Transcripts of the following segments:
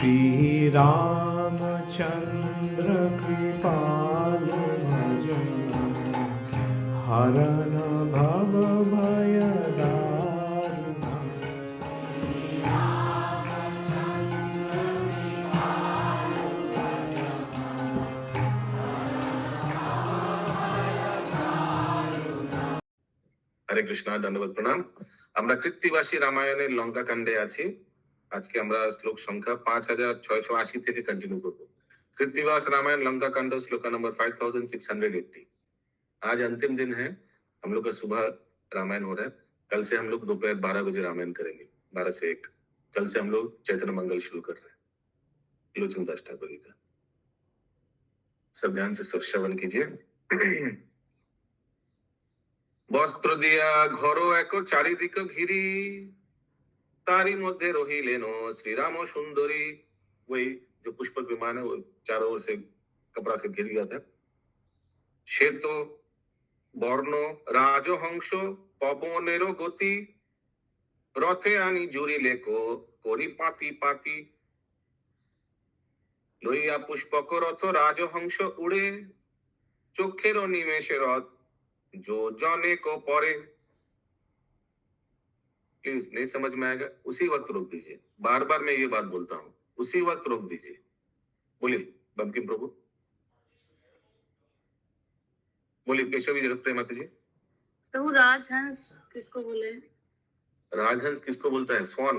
श्री रामचंद्र कृपालु भजन हरन भव भय दारुण। हरे कृष्णा, दंडवत प्रणाम। আমরা কৃত্তিবাসী রামায়ণের লঙ্কা কাণ্ডে আছি। আজকে আমরা শ্লোক সংখ্যা 5680 থেকে कंटिन्यू করব। कृत्तिवास रामायण लंका कांड श्लोक नंबर 5680। आज अंतिम दिन है, हम लोग का सुबह रामायण हो रहा है। कल से हम लोग दोपहर 12 बजे रामायण करेंगे, 12 से 1। कल से हम लोग चैतन्य मंगल शुरू कर रहे हैं, लोचन दास ठाकुर जी का। सब ध्यान से श्रवण कीजिए। বস্ত্র দিয়া ঘর এক চারিদিক ঘিরি, तारी मध्य रहिलेन श्रीराम सुंदरी। वही जो पुष्पक विमान है वो चारों ओर से कपड़ा से घिर गया था। श्वेत বর্ণ রাজহংস পবনেরও গতি, রথে আনি জুড়িলে করি পাতি পাতি। লইয়া পুষ্পক রথ রাজহংস উড়ে, চোখের নিমেষে রথ जो जाने को परे। प्लीज नहीं समझ में आएगा उसी वक्त रोक दीजिए। बार बार मैं ये बात बोलता हूँ, उसी वक्त रोक दीजिए। बोलिए बंकिम प्रभु, बोलिए केशवी जगत प्रेमाता जी। प्रभु राजहंस किसको बोले? राजहंस किसको बोलता है? स्वान।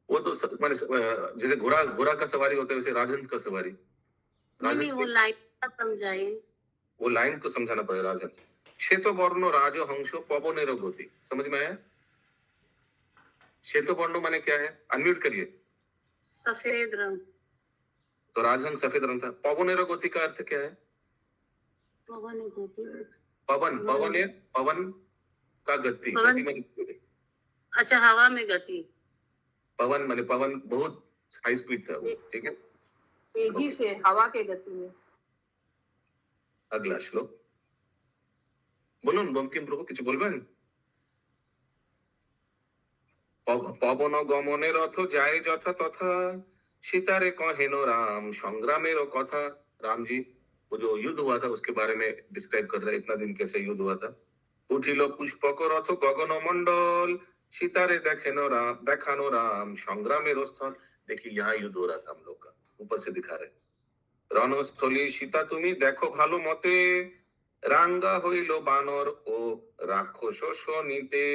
वो तो माने जैसे घोड़ा घोड़ा का सवारी होता है वैसे राजहंस का सवारी। नहीं, वो लाइन समझाइए। वो लाइन को समझाना पड़ेगा। राजहंस श्वेत वर्ण राजहंस पवनेरो गति, समझ में आया? श्वेत वर्ण माने क्या है? अनम्यूट करिए। सफेद रंग। तो राजहंस सफेद रंग था। पवनेरो गति का अर्थ क्या है? पवन गति। पवन पवन है, पवन का गति। पवन। गति माने अच्छा, हवा में गति। पवन माने पवन बहुत हाई स्पीड था वो, ठीक है, तेजी से हवा के गति में। अगला श्लोक বলুন বঙ্কিম প্রভু, কিছু বলবেন? পবন গমনে রথ যায় যথা তথা, सीतारे कहेनो राम संग्रामेर कथा। राम जी वो जो युद्ध हुआ था उसके बारे में डिस्क्राइब कर रहे हैं, इतना दिन कैसे युद्ध हुआ था। उठिलो पुष्पक रथ गगन मंडल, सीतारे देखानो राम संग्रामेर स्थल। देखिए यहाँ युद्ध हो रहा था हम लोग का, ऊपर से दिखा रहे। रणस्थली सीता तुम्ही देखो भालो मते, रांगा होइलो बानर ओ राक्षस शोनिते।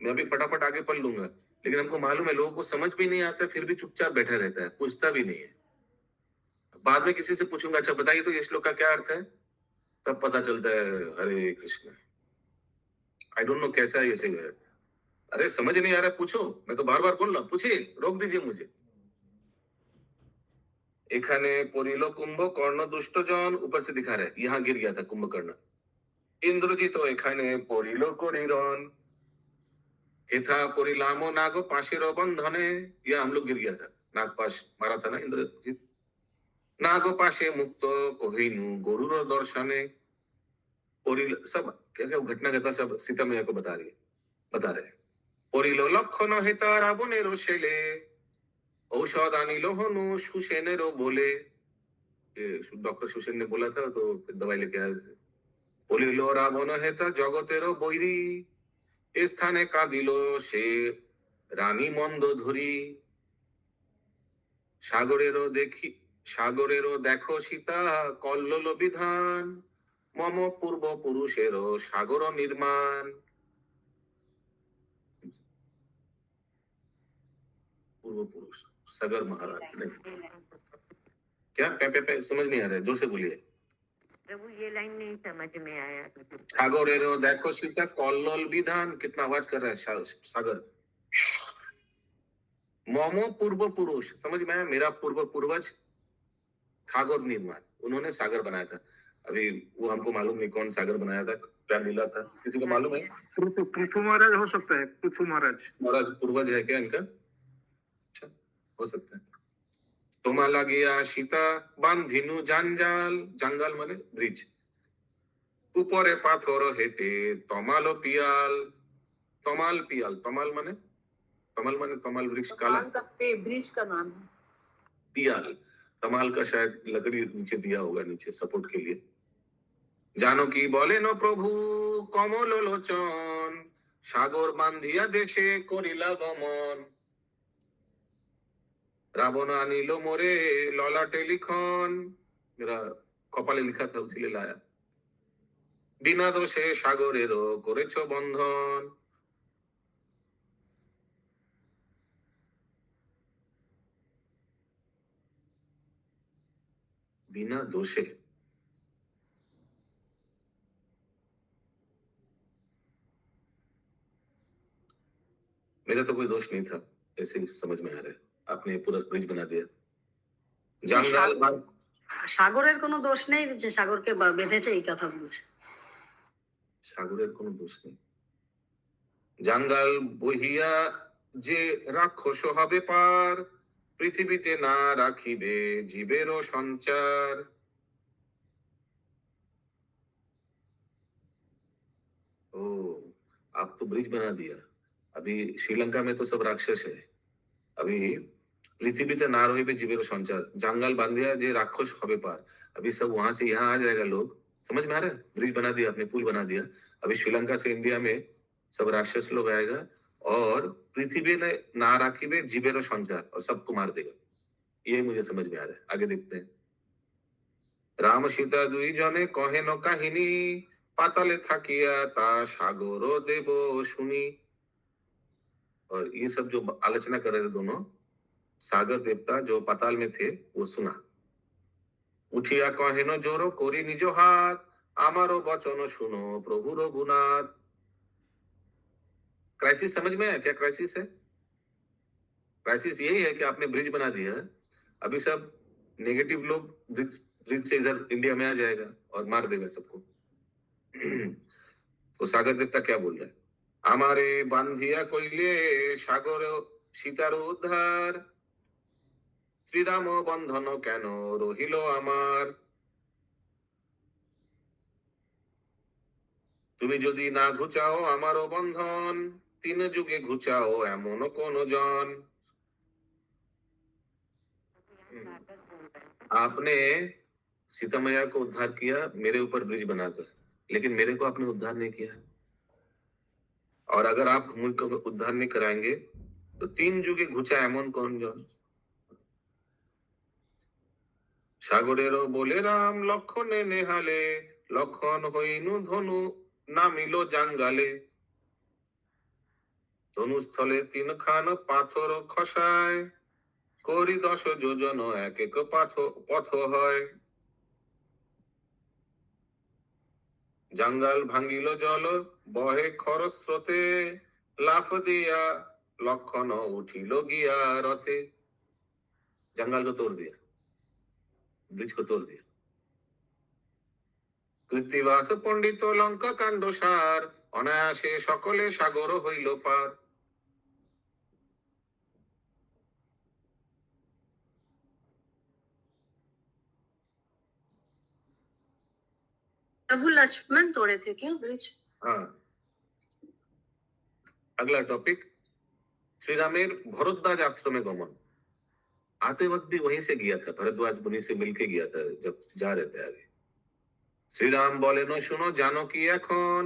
मैं अभी फटाफट आगे पढ़ लूंगा, लेकिन हमको मालूम है लोगों को समझ भी नहीं आता, फिर भी चुपचाप बैठा रहता है, पूछता भी नहीं है। बाद में किसी से पूछूंगा, अच्छा बताइए तो ये श्लोक का क्या अर्थ है, तब पता चलता है हरे कृष्ण। आई डोंट नो कैसा है ये। अरे समझ नहीं आ रहा, पूछो। मैं तो बार बार बोल रहा हूं, पूछिए, रोक दीजिए मुझे। एखाने परिलो कुंभकर्ण दुष्टजन, ऊपर से दिखा रहे यहाँ गिर गया था कुंभकर्ण। इंद्रजीत तो एखाने परिलो करिरन, हेथा परिलामो नागो पाशेरो बंधने। यह हम लोग गिर गया था, नाग पाश मारा था ना इंद्रजीत। नागो पाशे मुक्त कोहिनु गरुड़ दर्शने। परिल सब क्या क्या घटना घटा सब सीता मैया को बता रहे। परिलो लक्षण हेता रावणेरो शेले, औषध आनिलो हनु सुसेनेरो बोले। डॉक्टर सुसेन ने बोला था तो फिर दवाई लेके आए। परिलो रावण हेता जगतेरो बैरी, स्थाने कादिलो से रानी मंद धरी। सागरेरो देखो सीता कल्लोल विधान, मम पूर्व पुरुषेरो सागर निर्माण। पूर्व पुरुष सागर महाराज क्या पे समझ नहीं आ रहा है, जोर से बोलिए। प्रभु ये लाइन नहीं समझ में आया। सागरेरो देखो सीता कल्लोल विधान, कितना आवाज कर रहा है सागर। मोमो पूर्व पुरुष, समझ में आया, मेरा पूर्व पूर्वज सागर निर्माण, उन्होंने सागर बनाया था। अभी वो हमको मालूम नहीं कौन सागर बनाया था, क्या लीला था, किसी को मालूम है? पृथु महाराज हो सकता है, पृथु महाराज पूर्वज है क्या इनका? अच्छा हो सकता है। तुम्हारा गया सीता बांधिनु जंजाल, जंगल माने ब्रिज, ऊपरे पाथर हेटे तमालो पियाल। तमाल पियाल, तमाल माने तमल माने तमल वृक्ष काला, तमाल का ब्रिज का नाम है। दियाल, तमाल का शायद लकड़ी नीचे दिया होगा, नीचे सपोर्ट के लिए। জানকী বলেন প্রভু কমল লোচন, সাগর বান্ধিয়া দেশে করিলা গমন। রাবণ আনিল মোরে ললাটে লিখন, मेरा কপালে লিখা था उसीलिए लाया। বিনা দোষে সাগরেরও করেছ বন্ধন। बिना दोषे, मेरा तो कोई दोष नहीं था, ऐसे ही समझ में आ रहा है। आपने पूरा ब्रिज बना दिया। जंगल সাগরের কোনো দোষ নেই যে সাগরকে বেঁধেছে, এই কথা বলছে। সাগরের কোনো দোষ নেই। জঙ্গল বহিয়া যে রাক্ষস হবে পার, পৃথিবীতে না রাখিবে জীবেরও সঞ্চার। ओ, आप तो ब्रिज बना दिया। अभी श्रीलंका में तो सब राक्षस है। अभी पृथ्वीते ना रहिबे जीवेर संचार, जंगल बांधिया जे राक्षस হবে पार। अभी सब वहां से यहाँ आ जाएगा लोग। समझ में आ रहा है? ब्रिज बना दिया आपने, पुल बना दिया। अभी श्रीलंका से इंडिया में सब राक्षस लोग आएगा और पृथ्वी ने ना राखिबे जीवेर संचार और सबको मार देगा। ये मुझे समझ में आ रहा है। आगे देखते हैं। राम सीता दुई जने कहेन काहिनी, पाताले থাকিয়া তা সাগর দেব শুনি। और ये सब जो आलोचना कर रहे थे दोनों, सागर देवता जो पाताल में थे, वो सुना। उठिया कहेन जोरो कोरी निजो हाथ, आमारो वचन सुनो प्रभु रघुनाथ। क्राइसिस समझ में आया क्या? क्राइसिस है, क्राइसिस यही है कि आपने ब्रिज बना दिया, अभी सब नेगेटिव लोग ब्रिज से इधर इंडिया में आ जाएगा और मार देगा सबको। तो सागर देवता क्या बोल रहे हैं? আমারে বান্ধিয়া কইলে সাগর সীতার উদ্ধার, শ্রীরাম বন্ধন কেন রহিল আমার। তুমি যদি না ঘুচাও আমারও বন্ধন, তিন যুগে ঘুচাও এমন কোন জন। आपने सीता मैया को उद्धार किया मेरे ऊपर ब्रिज बनाकर, लेकिन मेरे को आपने उद्धार नहीं किया। और अगर आप मुल्क को उद्धार नहीं कराएंगे तो 3 যুগে ঘুচা এমন কোন জন। সাগরেরও বলে রাম লক্ষণে নেহালে, লক্ষণ হইনু ধনু নামিল জাঙ্গালে। ধনুস্থলে 3 খান পাথর খসায়, করি 10 যোজন এক এক পথ হয়। जंगल भांगिल जल बहे खरस्रोते, लाफ दिया लक्षण उठिल गिया रथे। जंगल को तोड़ दिया, ब्रिज को तोड़ दिया। कृत्तिवास पंडित लंका कांड सार, अनायासे सकले सागर हইল पार। प्रभु लक्ष्मण तोड़े थे क्या ब्रिज? हाँ, अगला टॉपिक, श्री रामेर भरद्वाज आश्रमे गमन। आते वक्त भी वहीं से गया था, भरद्वाज मुनि से मिलके गया था जब जा रहे थे आगे। श्री राम बोलेन सुनो जानकी এখন,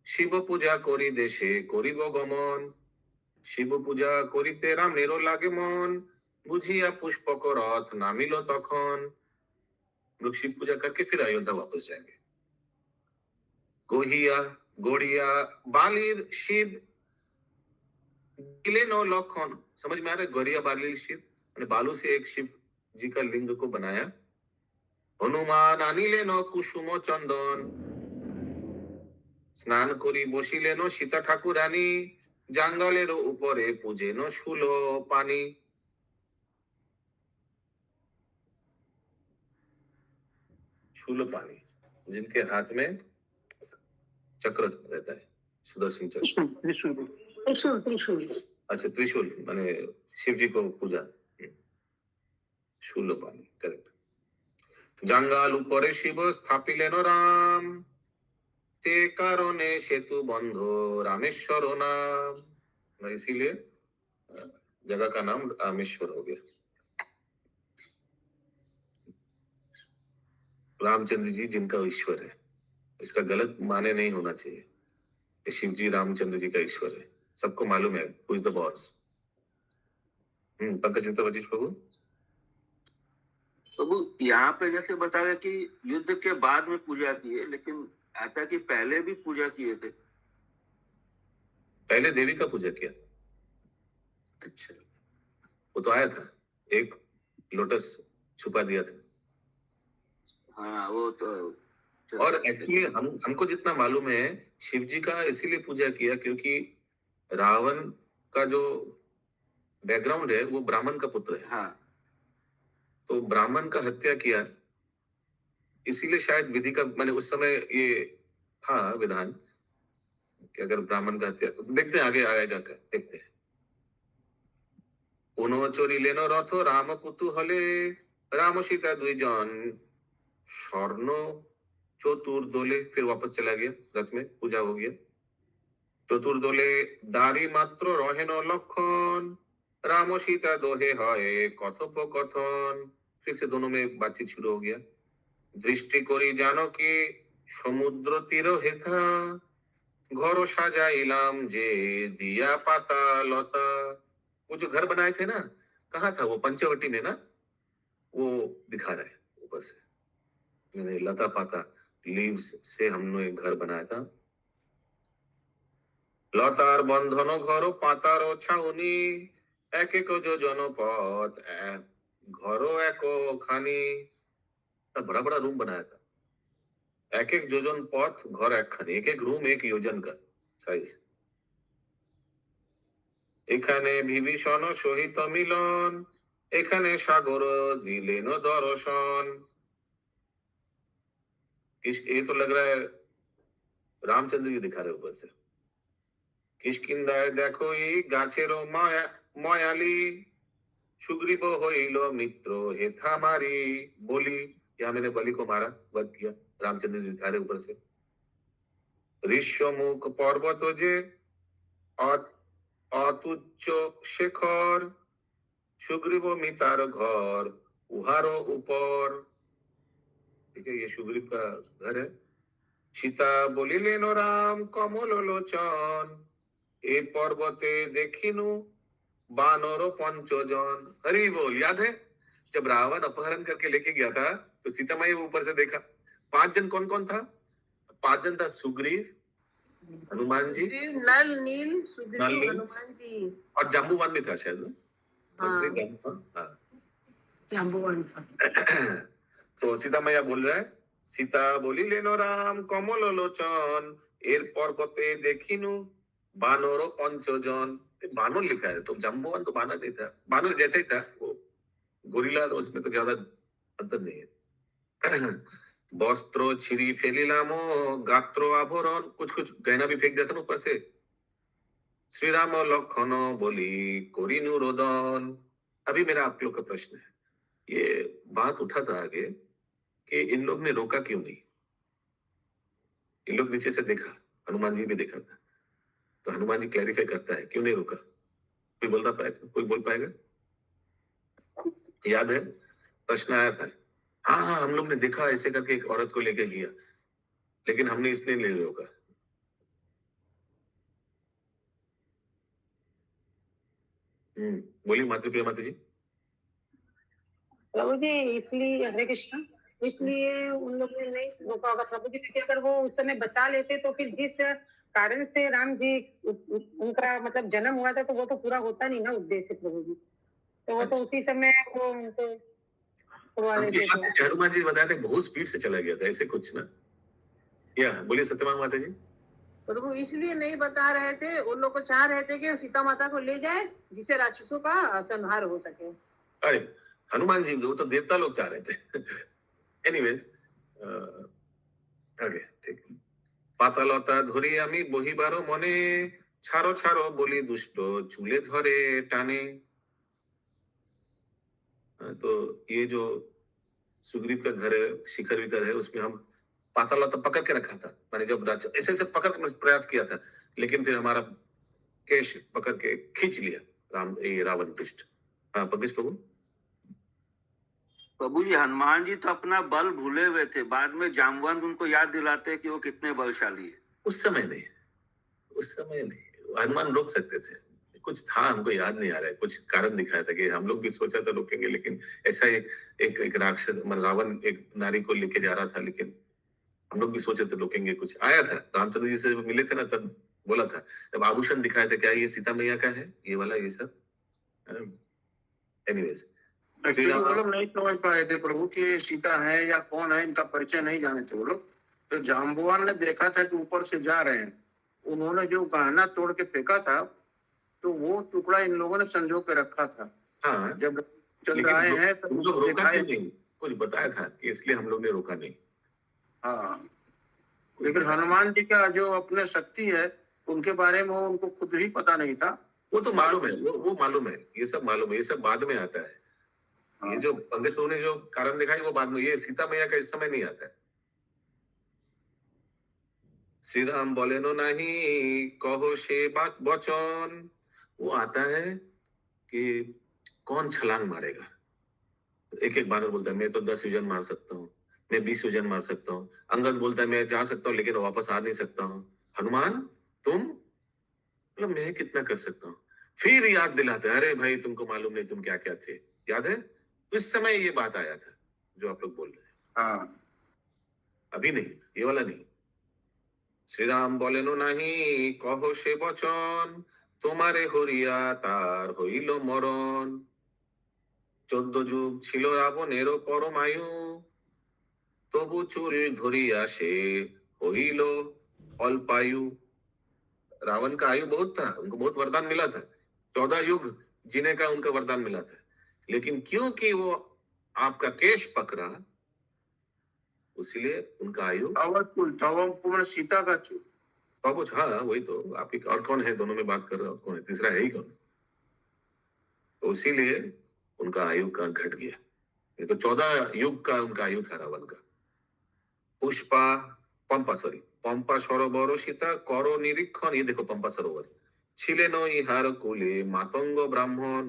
शिव पूजा करी देशे करिब गमन। शिव पूजा करिते रामेरो लागे मन, बुझिया पुष्पक रथ नामिल तखन। लोग शिव पूजा करके फिर अयोध्या वापस जाएंगे। गोहिया गोड़िया बालिर शिव दिले नो लखन। समझ में आ रहा है? गोरिया बालिर शिव, बालू से एक शिव जी का लिंग को बनाया। हनुमान आनिले नो कुसुम चंदन, स्नान करी बसिले नो सीता ठाकुरानी, जंगलेर ऊपरे पूजे नो शूलो पानी। शूलो पानी, जिनके हाथ में चक्र रहता है, सुदर्शन चक्र। त्रिशूल त्रिशूल। अच्छा, त्रिशूल माने शिव जी को पूजा। शूल पानी, करेक्ट। जंगल ऊपरे शिव स्थापिलेन राम, ते कारणे सेतु बंध रामेश्वर नाम। इसीलिए जगह का नाम रामेश्वर हो गया। रामचंद्र जी जिनका ईश्वर है, इसका गलत माने नहीं होना चाहिए कि शिव जी रामचंद्र जी का ईश्वर है। सबको मालूम है who is the boss. Pankaj चिंता वजीश प्रभु। प्रभु यहाँ पे जैसे बताया कि युद्ध के बाद में पूजा की है, लेकिन आता कि पहले भी पूजा किए थे। पहले देवी का पूजा किया था। अच्छा, वो तो आया था, एक लोटस छुपा दिया था। हाँ वो तो और एक्चुअली हमको जितना मालूम है शिव जी का इसीलिए पूजा किया क्योंकि रावण का जो बैकग्राउंड है वो ब्राह्मण का पुत्र है। हाँ, तो ब्राह्मण का हत्या किया, इसीलिए शायद विधि का मैंने उस समय ये था विधान कि अगर ब्राह्मण का हत्या, देखते हैं आगे आया जाकर देखते हैं। पुनः चोरी लेनो रथ राम पुतु हले राम सीता दुईजन स्वर्ण चतुर्दोले, फिर वापस चला गया रथ में, पूजा हो गया। चतुर्दोले दारी मात्र रहेन लक्षण राम सीता दोहे है कथोपकथन, फिर से दोनों में बातचीत शुरू हो गया। दृष्टि करी जानो कि समुद्र तीर हेथा घर साजाइलाम जे दिया पाता लता। वो जो घर बनाए थे ना, कहाँ था वो, पंचवटी में ना, वो दिखा रहा है ऊपर से, मैंने लता पाता लीव्स से हमने एक घर बनाया था। লতার বন্ধন ঘর পাতার ছাউনি এক এক যোজন পথ ঘর এক খানি, बड़ा बड़ा रूम बनाया था। एक एक योजन पथ घर एक खानी, एक एक रूम एक योजन का साइज। এখানে বিভীষণ সহিত মিলন এখানে সাগর দিলেন দর্শন। ये तो लग रहा है रामचंद्र जी दिखा रहे ऊपर से। किष्किंधाय देखो ई गाछेरो मयाली सुग्रीव होइलो मित्र हेथा मारी बोली, यहाँ मैंने बलि को मारा, वध किया, रामचंद्र जी दिखा रहे ऊपर से। ऋष्यमुख पर्वत जे अतुच्च शेखर सुग्रीव मितार घर उहारो ऊपर, ठीक है, ये सुग्रीव का घर है। सीता बोली लेनो राम कमल लोचन ए पर्वते देखिनु बानर पंचजन। हरि बोल, याद है जब रावण अपहरण करके लेके गया था तो सीता माई ऊपर से देखा, 5 जन कौन कौन था? 5 जन था, सुग्रीव, हनुमान जी, नल नील सुग्रीव नल, नील, हनुमान जी और जाम्बूवान भी था शायद ना? हाँ। मंत्री जाम्बूवान, हाँ। जाम्बूवान था। तो सीता मैया बोल रहा है, सीता बोली लेनो राम कमल लोचन एर पर्वते देखिनु बानर पंचजन। बानर लिखा है, तो जाम्बूवान तो बानर नहीं था, बानर जैसा ही था वो, गोरिल्ला, तो उसमें तो ज्यादा अंतर नहीं है। वस्त्र छिरी फेलिलामो गात्र आभरण, कुछ कुछ गहना भी फेंक देता ना ऊपर से। श्री राम लखन बोली कोरिनु रोदन। अभी मेरा आप लोग का प्रश्न है, ये बात उठा था आगे कि इन लोग ने रोका क्यों नहीं? इन लोग नीचे से देखा, हनुमान जी भी देखा था, तो हनुमान जी क्लैरिफाई करता है क्यों नहीं रोका। कोई बोल पाएगा? याद है प्रश्न आया था, हाँ हाँ हम लोग ने देखा ऐसे करके एक औरत को लेके गया, लेकिन हमने इसलिए नहीं रोका। बोलिए मातृप्रिया माता जी। प्रभु जी इसलिए, हरे कृष्ण, इसलिए उन लोगों ने नहीं रोका होगा प्रभु जी, क्योंकि अगर वो उस समय बचा लेते तो फिर जिस कारण से राम जी उनका मतलब जन्म हुआ था तो वो तो पूरा होता नहीं ना उद्देश्य प्रभु जी, तो वो तो उसी समय वो उनको उड़वा देते थे। हनुमान जी बताते बहुत स्पीड से चला गया था ऐसे कुछ ना, या बोलिए सत्यभामा माता जी। प्रभु इसलिए नहीं बता रहे थे, उन लोग को चाह रहे थे कि सीता माता को ले जाए जिससे राक्षसों का संहार हो सके। अरे हनुमान जी वो तो देवता लोग चाह रहे थे। एनीवेज आगे ठीक। पातालता धरी आमी बहिबारो मने ছাড়ো ছাড়ো बोली दुष्ट चूले धरे टाने। तो ये जो सुग्रीव का घर है, शिखर विकर है, उसमें हम पातालता पकड़ के रखा था, मैंने जब ऐसे ऐसे पकड़ के प्रयास किया था, लेकिन फिर हमारा केश पकड़ के खींच लिया, रावण पृष्ठ। हाँ पंकज प्रभु। प्रभु जी, हनुमान जी तो अपना बल भूले हुए थे, बाद में जामवंत उनको याद दिलाते कि वो कितने बलशाली है। उस समय नहीं, हनुमान रोक सकते थे, कुछ था हमको याद नहीं आ रहा है, कुछ कारण दिखाया था कि हम लोग भी सोचा था रोकेंगे, लेकिन ऐसा एक राक्षस रावण एक नारी को लेके जा रहा था, लेकिन हम लोग भी सोचे थे रोकेंगे, कुछ आया था रामचंद्र जी से मिले थे ना, तब बोला था, तब आभूषण दिखाया था, क्या ये सीता मैया का है ये वाला, ये सब। एनीवेज एक्चुअली वो लोग नहीं समझ पाए थे प्रभु कि ये सीता है या कौन है, इनका परिचय नहीं जाने थे वो लोग। तो जाम्बुवान ने देखा था कि ऊपर से जा रहे हैं, उन्होंने जो गहना तोड़ के फेंका था, तो वो टुकड़ा इन लोगों ने संजो के रखा था। हाँ, जब चल रहे हैं तो लोग रोका क्यों नहीं, कुछ बताया था कि इसलिए हम लोग ने रोका नहीं। हाँ, लेकिन हनुमान जी का जो अपने शक्ति है उनके बारे में उनको खुद ही पता नहीं था। वो तो मालूम है, वो मालूम है, ये सब मालूम है, ये सब बाद में आता है। ये जो पंडित लोगों ने जो कारण दिखाई वो बाद में, ये सीता मैया का इस समय नहीं आता है। श्री राम बोले नो नहीं कहो से बात बचन, वो आता है कि कौन छलांग मारेगा। एक एक बानर बोलता है मैं तो 10 योजन मार सकता हूँ, मैं 20 योजन मार सकता हूँ। अंगद बोलता है मैं जा सकता हूँ लेकिन वापस आ नहीं सकता हूँ। हनुमान तुम, मतलब मैं कितना कर सकता हूँ। फिर याद दिलाते अरे भाई तुमको मालूम नहीं तुम क्या क्या थे, याद है? उस समय ये बात आया था जो आप लोग बोल रहे हैं। हाँ, अभी नहीं, ये वाला नहीं। श्री राम बोले नो नहीं कहो से बचन, তোমারে হরিয়া তার হইল মরণ। 14 যুগ ছিল রাবণেরও পরমায়ু, তবু চুল ধরিয়া সে হইল अल्पायु। रावण का आयु बहुत था, उनको बहुत वरदान मिला था, 14 युग जीने का उनका वरदान मिला था, लेकिन क्योंकि वो आपका केश पकड़ा इसलिए उनका आयु पूर्ण सीता का चूल। बाबूज। हाँ वही तो, आप ही और कौन है दोनों में बात कर रहे हो, कौन है तीसरा, है ही कौन? तो इसीलिए उनका आयु का घट गया, ये तो 14 युग का उनका आयु था रावण का। पुष्पा पंपा सरोवर सीता करो निरीक्षण, ये देखो पंपा सरोवर छिलेन इहार कुले मतंग ब्राह्मण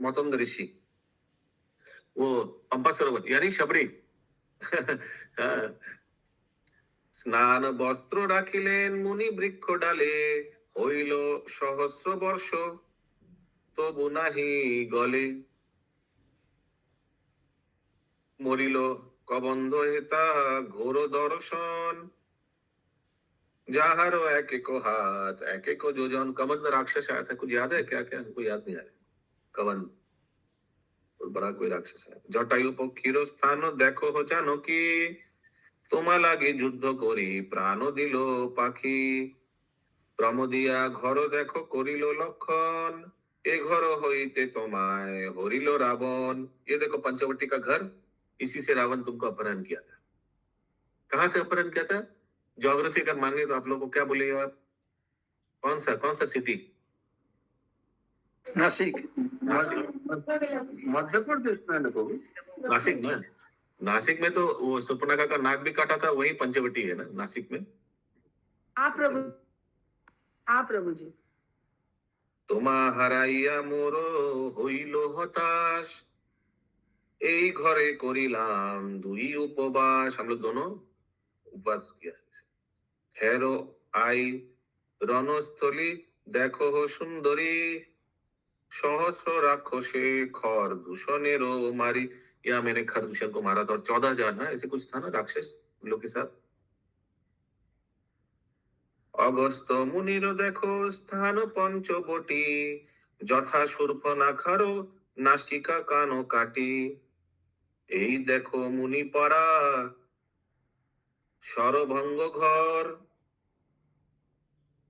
मतंग ऋषि, वो पंपा सरोवर यानी शबरी। स्नान वस्त्र राखिलेन मुनि वृक्ष डाले, হইল सहस्र वर्ष তবু নাহি গলে। মরিল কবন্ধ হেতা ঘোর दर्शन, जाहारो एक एक हाथ एक एक जोजन। कबंध राक्षस आया था, कुछ याद है क्या? क्या हमको याद नहीं आ रहा। कबंध और बड़ा कोई राक्षस आया। जटायु पक्षीर स्थान देखो हो जानो की, তোমা লাগে যুদ্ধ করি প্রাণ দিল পাখি। প্রমদিয়া ঘর দেখো করিল লক্ষণ, এ ঘর হইতে তোমায় হরিल रावण। ये देखो पंचवटी का घर, इसी से रावण तुमको अपहरण किया था। कहां से अपहरण किया था? ज्योग्राफी अगर मांगे तो आप लोगों को क्या बोलेगा आप? कौन सा सिटी? नासिक, मध्य प्रदेश में लगोगे। नासिक में, नासिक में तो वो सुपर्णखा का नाक भी काटा था, वही पंचवटी है ना नासिक में। हाँ प्रभु जी। তোমা হারাইয়া মোর হইল হতাশ, এই ঘরে করিলাম দুই উপবাস। हम लोग दोनों उपवास किया। हेरो आई রণস্থলী দেখো সুন্দরী, सहस्र राक्षसे खर दूषणेरो मारी। या मैंने खर दूषण को मारा था और 14,000 ना ऐसे कुछ था ना राक्षस उन लोग के साथ। अगस्त मुनिर देखो स्थान पंचवटी, যথা শূর্পণখারো নাসিকা কানো কাটি। এই দেখো মুনি পাড়া সরভঙ্গ ঘর,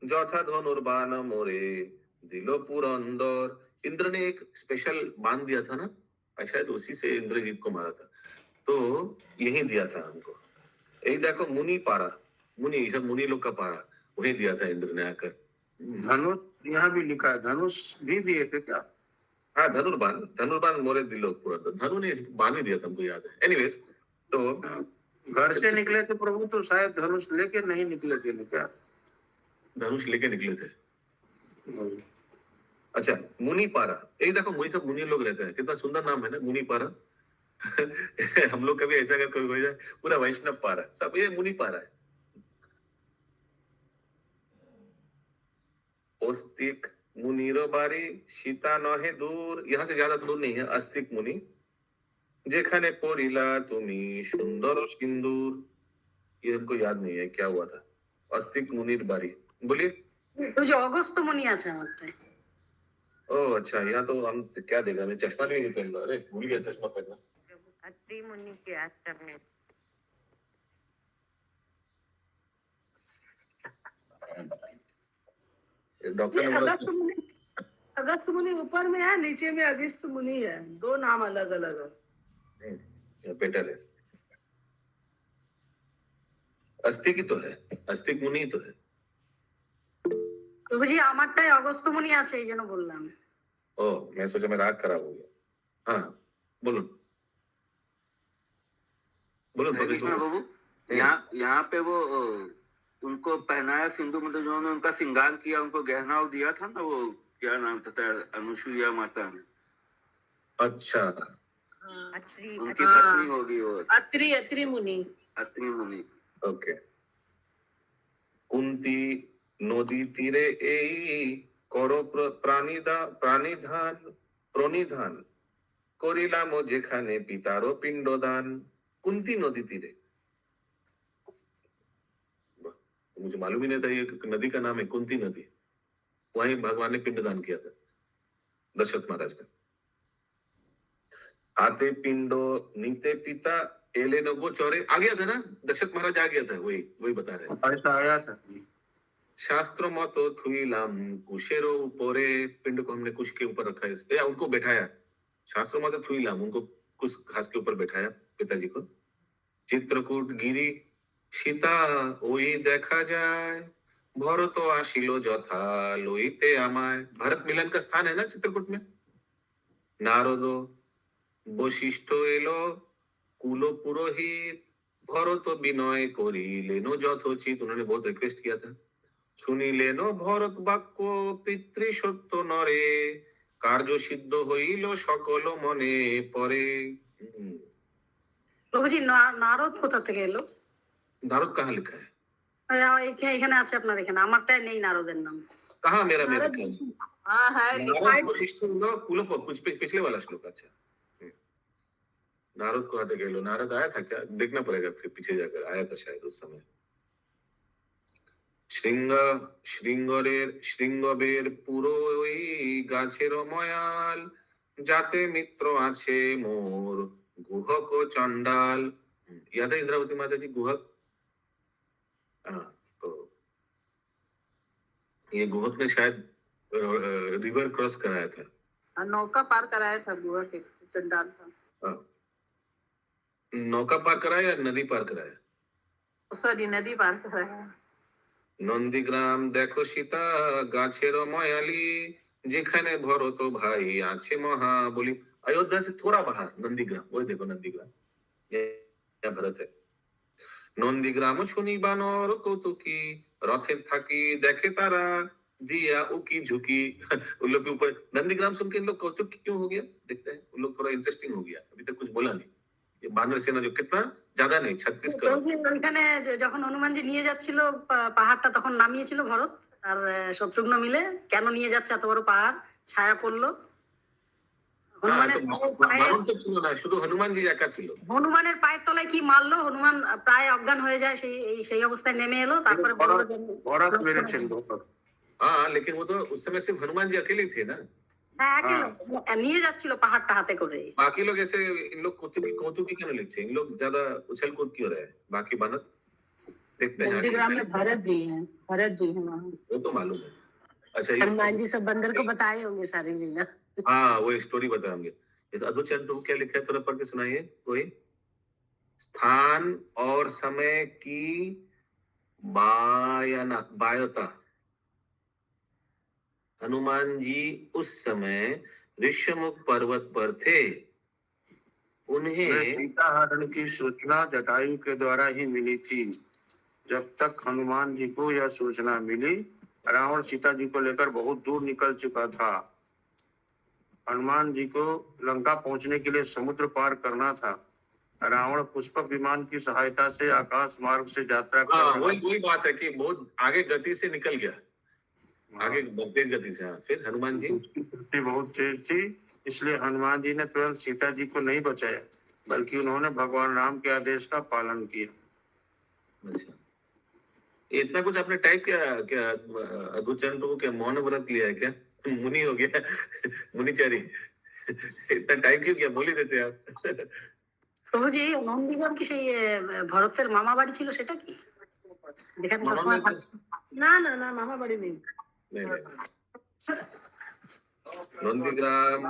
যথা धनुर्बाण मोरे दिलो पुरंदर। इंद्र ने एक स्पेशल बांध दिया था ना, शायद उसी से इंद्रजीत को मारा था, तो यही दिया था हमको। यही देखो मुनि पारा, मुनि लोग का पारा वही दिया था इंद्र ने आकर। धनुष यहाँ भी लिखा है, धनुष भी दिए थे क्या? हाँ धनुर्बाण मोरे दिलो पुरंदर, धनु ने बांध ही दिया था हमको याद है। एनीवेज तो घर से निकले थे प्रभु तो शायद धनुष लेके नहीं निकले थे क्या? धनुष लेके निकले थे। अच्छा, मुनि पारा, यही देखो मुनि, सब मुनि लोग रहते हैं, कितना सुंदर नाम है ना, मुनि पारा। हम लोग कभी ऐसा अगर कोई हो जाए, पूरा वैष्णव पारा, सब ये मुनि पारा है। औस्तिक मुनिरो बारी सीता नहे दूर, यहाँ से ज्यादा दूर नहीं है, अस्तिक मुनि जेखाने पोरिला तुमी सुंदर सिंदूर, ये हमको याद नहीं है क्या हुआ था। अस्तिक मुनिर बारी, बोलिए। ওই যে অগস্ত্য মুনি আছে আমারটায়। ओह अच्छा, यहाँ तो हम क्या देगा, मैं चश्मा भी नहीं पहन रहा, अरे भूल गया चश्मा पहनना। प्रभु अत्रि मुनि के आश्रम में। डॉक्टर ये ने बोला अगस्त मुनि ऊपर में है, नीचे में अगस्त मुनि है, दो नाम अलग अलग है। बेटर है, अस्तिक ही तो है, अस्तिक मुनि ही तो है। প্রভুজি আমারটায় অগস্ত্য মুনি আছে, এই জন্য বললাম। ओह, मैं सोचा मैं राग खराब हो गया। हाँ, बोलो बोलो कृष्ण बाबू, यहाँ पे वो उनको पहनाया सिंधु, मतलब जिन्होंने उनका श्रृंगार किया, उनको गहना वो दिया था ना, वो क्या नाम था शायद, अनुसुईया माता ने। अच्छा, अत्रि उनकी पत्नी होगी वो, अत्रि मुनि। अत्रि मुनि। ओके। कुंती नदी तीरे এই করো প্রণিধান করিলাম যেখানে পিতারও पिंडदान। कुंती नदी तीरे, मुझे मालूम ही नहीं था ये नदी का नाम है कुंती नदी, वहीं भगवान ने पिंडदान किया था दशरथ महाराज का। आते पिंडो नीते पिता एले नो गोचरे, आ गया था ना, दशरथ महाराज आ गया था, वही बता रहे हैं। ऐसा आया था। शास्त्र मतो थुईलाम कुशेरो ऊपरे, पिंड को हमने कुश के ऊपर रखा है, या उनको बैठाया, शास्त्र मतो थुईलाम, उनको कुछ घास के ऊपर बैठाया पिताजी को। चित्रकूट गिरी सीता ওই দেখা যায়, भरत आशिलो যথা লইতে আমায়, भरत मिलन का स्थान है ना चित्रकूट में। नारदो বশিষ্ঠ এলো कुल पुरोहित, भरत विनय करिलेनो যথोचित, उन्होंने बहुत रिक्वेस्ट किया था। শুনিলেন ভরত বাক্য পিতৃসত্য নরে, কার্য সিদ্ধ হইল সকল মনে পরে। প্রভুজি নারদ কোথা থেকে এলো? नारद कहाँ लिखा है? এখানে আছে আপনার, এখানে আমারটায় নেই नारদের नाम। कहाँ मेरा नारद हाँ है, नारद वशिष्ठ कुल कुछ पिछले वाला श्लोक। अच्छा, नारद को आते गए, नारद आया था क्या, देखना पड़ेगा फिर पीछे जाकर, आया था शायद उस समय। শৃঙ্গবের পুরোই গাছের ময়াল, যাতে মিত্র আছে মোর গুহক চন্ডাল। याद है इंद्रावती माता जी गुहक? हाँ, तो ये गुहक ने शायद रिवर क्रॉस कराया था, नौका पार कराया था बुआ के चंडाल था। नौका पार कराया या नदी पार कराया? सॉरी, नदी पार कराया। নন্দীগ্রাম দেখো সীতা গাছের ময়ালি, যেখানে ভরত ভাই আছে মহাবলী। अयोध्या से थोड़ा बाहर नंदीग्राम, वही देखो नंदीग्राम, ये भरत है। नंदीग्राम শুনি বানর কৌতুকি, रथे থাকি देखे तारा दिया उकी झुकी। उन लोग के ऊपर नंदीग्राम सुन के इन लोग कौतुक क्यों हो गया, देखते हैं, उन लोग थोड़ा इंटरेस्टिंग हो गया, अभी तक कुछ बोला नहीं। ये बानर सेना जो कितना ज्यादा नहीं, 36 करोड़। ওইখানে যখন হনুমানজি নিয়ে যাচ্ছিল পাহাড়টা, তখন নামিয়েছিল ভরত আর শত্রুঘ্ন মিলে, কেন নিয়ে যাচ্ছে এত বড় পাহাড়, ছায়া পড়লো শুধু হনুমান জি একা ছিল, হনুমানের পায়ের তলায় কি মারলো, হনুমান প্রায় অজ্ঞান হয়ে যায়, সেই অবস্থায় নেমে এলো, তারপরে हाँ, लेकिन वो तो उस समय सिर्फ हनुमान जी अकेले थे ना। নিয়ে যাচ্ছিল পাহাড়টা হাতে করে। बाकी लोग ऐसे, इन लोग कौतुकी क्यों नहीं लिखते, इन लोग ज्यादा उछल कूद क्यों रहे, बाकी बानर देखते हैं। नंदीग्राम में भरत जी हैं वहाँ, वो तो मालूम है। अच्छा, हनुमान जी सब बंदर को बताए होंगे सारी लीला। हाँ, वो स्टोरी बताएंगे। इस अधोचरण को क्या लिखा है, थोड़ा पढ़ के सुनाइए कोई। स्थान और समय की बायता, हनुमान जी उस समय ऋष्यमुख पर्वत पर थे, उन्हें सीता हरण की सूचना जटायु के द्वारा ही मिली थी। जब तक हनुमान जी को यह सूचना मिली, रावण सीता जी को लेकर बहुत दूर निकल चुका था। हनुमान जी को लंका पहुंचने के लिए समुद्र पार करना था। रावण पुष्पक विमान की सहायता से आकाश मार्ग से यात्रा कर हाँ, रहा वही वही बात है कि बहुत आगे गति से निकल गया, आगे तेज गति से। हाँ, फिर हनुमान जी उसकी दृष्टि बहुत तेज थी, इसलिए हनुमान जी ने तुरंत सीता जी को नहीं बचाया, बल्कि उन्होंने भगवान राम के आदेश का पालन किया। अच्छा, ये इतना कुछ आपने टाइप किया क्या? अद्भुत चरण प्रभु क्या मौन व्रत लिया है क्या? मुनि हो गया मुनिचारी इतना टाइप क्यों किया? बोल ही देते आप প্রভু জি নন্দীগ্রাম কি সেই ভরতের মামা বাড়ি ছিল সেটা কি? যেখানে मामा সবসময় में तो ना ना ना मामा बड़ी नहीं। नहीं नहीं नंदीग्राम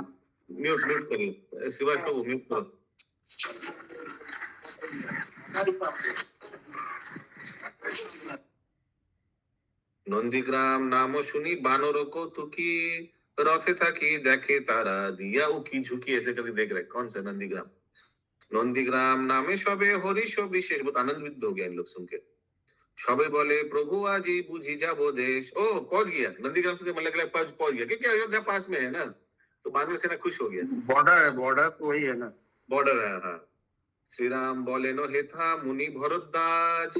म्यूट म्यूट करिए, शिवाज प्रभु म्यूट करो। নন্দীগ্রাম নাম শুনি বানর কৌতুকি रथे থাকি দেখে তারা দিয়া উকি ঝুঁকি ऐसे करके देख रहे कौन सा नंदीग्राम? नंदीग्राम नामे सबे हरीश विशेष। बहुत आनंदित हो गया इन लोग सुन के। सबे बोले प्रभु आज ही बुझी जाबो देश। ओ पहुंच गया नंदीग्राम से, मतलब लग पहुंच गया क्योंकि अयोध्या पास में है ना, तो बाद में सेना खुश हो गया। बॉर्डर है, बॉर्डर तो वही है ना, बॉर्डर है। हाँ, श्री राम बोले नो हेथा मुनि भरद्वाज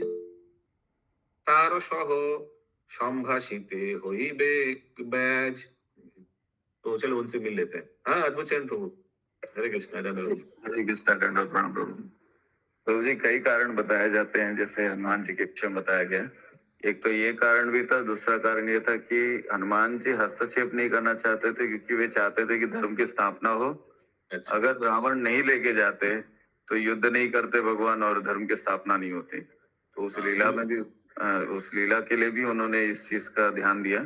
तार सह संभाषिते होइबे बैज। तो चलो उनसे मिल लेते हैं। हाँ, अद्भुत चरण प्रभु, हरे कृष्ण। हरे कृष्णा दंडवत प्रणाम प्रभु। प्रभु जी कई कारण बताए जाते हैं, जैसे हनुमान जी के विषय में बताया गया। एक तो ये कारण भी था, दूसरा कारण ये था कि हनुमान जी हस्तक्षेप नहीं करना चाहते थे, क्योंकि वे चाहते थे कि धर्म की स्थापना हो। अच्छा। अगर रावण नहीं लेके जाते तो युद्ध नहीं करते भगवान और धर्म की स्थापना नहीं होती। तो उस लीला में भी उस लीला के लिए भी उन्होंने इस चीज का ध्यान दिया।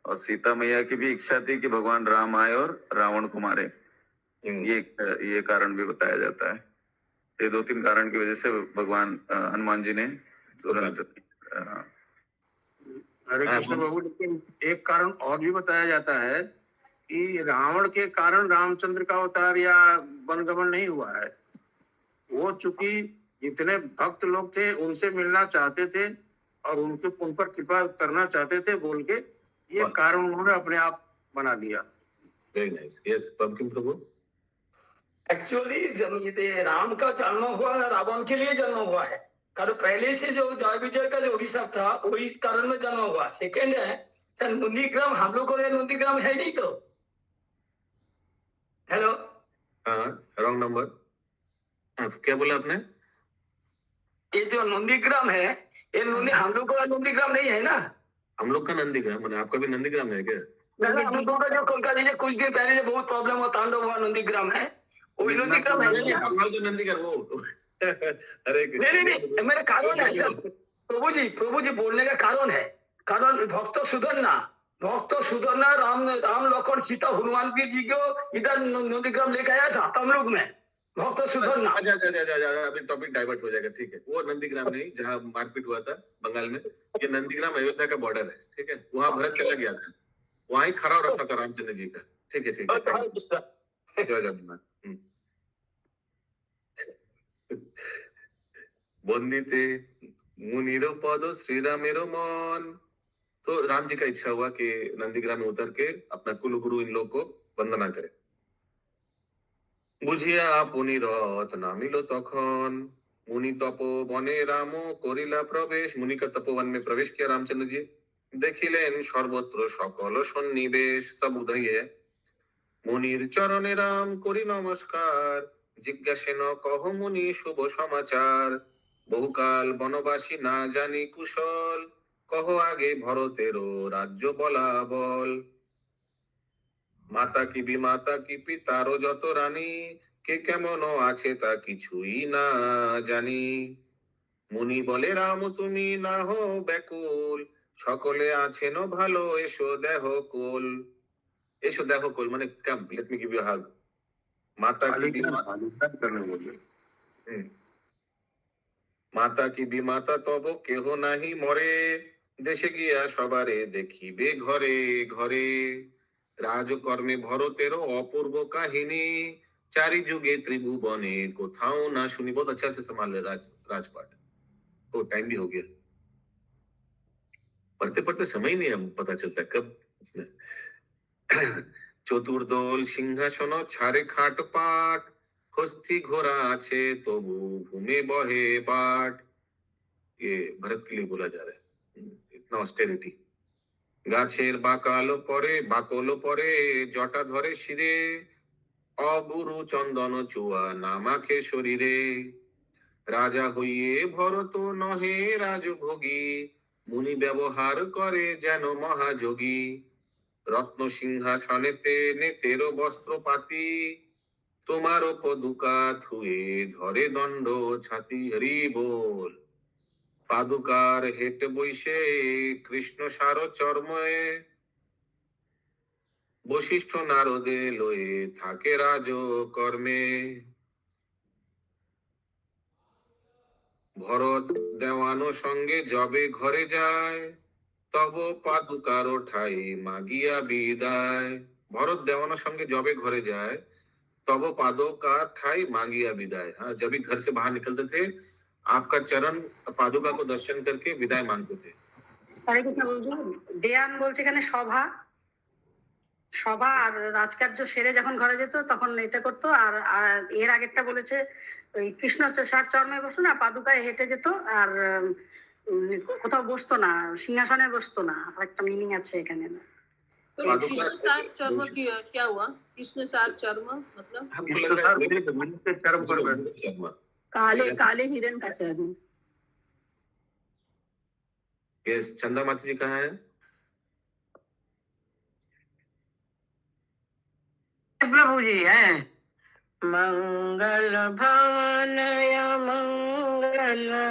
और सीता मैया की भी इच्छा थी कि भगवान राम आए और रावण को मारे। ये कारण भी बताया जाता है। ये 2-3 कारण की वजह से भगवान हनुमान जी ने तुरंत हरे कृष्ण प्रभु। लेकिन एक कारण और भी बताया जाता है कि रावण के कारण रामचंद्र का अवतार या वनगमन नहीं हुआ है। वो चूंकि जितने भक्त लोग थे उनसे मिलना चाहते थे और उन पर कृपा करना चाहते थे बोल के ये कारण उन्होंने अपने आप बना लिया। Very nice. यस पंकिन प्रभु। एक्चुअली ये राम का जन्म हुआ रावण के लिए जन्म हुआ है, कारण पहले से जो जय विजय का जो अभिशाप था वही कारण में जन्म हुआ। सेकेंड है सर नंदीग्राम, हम लोग को नंदीग्राम है नहीं तो। हेलो, हाँ, रॉन्ग नंबर। क्या बोला आपने? ये जो नंदीग्राम है ये हम लोग का नंदीग्राम नहीं है ना। हम लोग का नंदीग्राम मैंने, आपका भी नंदीग्राम है क्या? हम लोग का जो कोलकाता से कुछ दिन पहले बहुत प्रॉब्लम हुआ, तांडव हुआ नंदीग्राम है, वही नंदीग्राम है नहीं। नंदीग्राम वो अरे नहीं मेरा कारण है सर। प्रभु जी बोलने का कारण है, कारण भक्त सुधरना राम लक्ष्मण सीता हनुमान जी को इधर नंदीग्राम लेके आया था तमलुक में। भक्त सुधरना। अभी टॉपिक डाइवर्ट हो जाएगा, ठीक है। वो नंदीग्राम नहीं जहाँ मारपीट हुआ था बंगाल में, ये नंदीग्राम अयोध्या का बॉर्डर है, ठीक है। वहाँ भरत चला गया था, वहाँ ही खड़ा रखा था रामचंद्र जी का, ठीक है ठीक है। जय जगन्नाथ। बंदिते मुनिरो पद श्री रामेरो मन। तो राम जी का इच्छा हुआ कि नंदीग्राम में उतर के अपना कुल गुरु इन लोग को वंदना करे। बुझिया पुनि रथ नामिलो तखन मुनि तपो वने राम करिला प्रवेश। मुनि का तपोवन में प्रवेश किया रामचंद्र जी। देखिलेन सर्वत्र सकल सन्निवेश। सब उधर ही है। मुनिर चरणे राम करि नमस्कार जिज्ञासेन कह मुनि शुभ समाचार। बहुकाल वनवासी ना जानी कुशल कह आगे भरतेरो राज्य बला बल। माता की विमाता की पितारो যত রানী কে কেমন আছে তা কিছুই না জানি। মুনি বলে রাম তুমি না হো ব্যাকুল সকলে আছেন ভালো এসো দেহ কোল। এসো দেহ কোল মানে come let me give you hug. माता की বিমাতা তব কেহ নাহি মরে দেশে গিয়া সবারে দেখিবে ঘরে ঘরে। রাজকর্মে ভরতেরও অপূর্ব কাহিনী चारि जुगे त्रिभुवने कोথাও ना सुनी। बहुत अच्छा से संभाल रहे राजपाट। तो टाइम भी हो गया, पढ़ते पढ़ते समय ही नहीं हम पता चलता कब। চতুর্দল সিংহাসন ছাড়ে খাট পাট, হস্তি ঘোড়া আছে তবু ঘুমে বহে বাট। ये भरत के लिए बोला जा रहा है, इतना ऑस्टेरिटी। গাছের বাকল পরে জটা ধরে শিরে, অগুরু চন্দন চুয়া নামাখে শরীরে। রাজা হইয়ে ভরত নহে রাজভোগী, মুনি ব্যবহার করে যেন মহাযোগী। রত্ন সিংহাসনেতে নেতের বস্ত্র পাতি, তোমারও পদুকা থুয়ে ধরে দণ্ড ছাতি। হরি বল। পাদুকার হেট বৈশে কৃষ্ণ সার চর্ময়ে, বশিষ্ঠ নারদে লয়ে থাকে রাজ কর্মে। ভরত দেওয়ানো সঙ্গে যবে ঘরে যায়, তব পাদুকার ঠাই মাগিয়া বিদায়। ভরত দেওয়ানোর সঙ্গে যবে ঘরে যায়, तब पादों का ठाई मांगिया विदाय। हाँ, जब भी घर से बाहर निकलते थे आपका चरण पादुका को दर्शन करके विदाय मांगते थे। হরে কৃষ্ণ প্রভুজি। দেয়ান বলছে এখানে সভা, সভা আর রাজকার্য সেরে যখন ঘরে যেত তখন এটা করতো। আর এর আগেরটা বলেছে ওই কৃষ্ণ সার চর্মে বসতো না, পাদুকায় হেঁটে যেত, আর কোথাও বসতো না, সিংহাসনে বসতো না। আর একটা মিনিং আছে এখানে। तो कृष्ण सार चर्म क्या हुआ? कृष्ण सार चर्म मतलब चर्म पर बैठे। काले काले हिरण का चर्म। यस, चंदा माता जी कहाँ है? प्रभु जी हैं। मंगल भवनय मंगलहारी,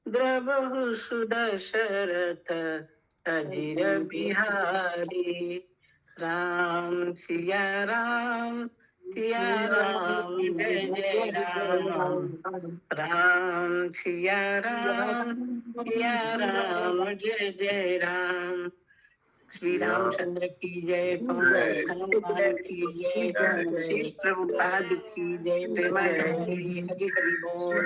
द्रवहु सुदशरथ अजिर बिहारी। राम सिया राम जय जय राम। राम सिया राम जय जय राम। श्री रामचंद्र की जय, पवन हनुमान की जय, श्री प्रभुपाद की जय। प्रेमानंद हरि हरि बोल।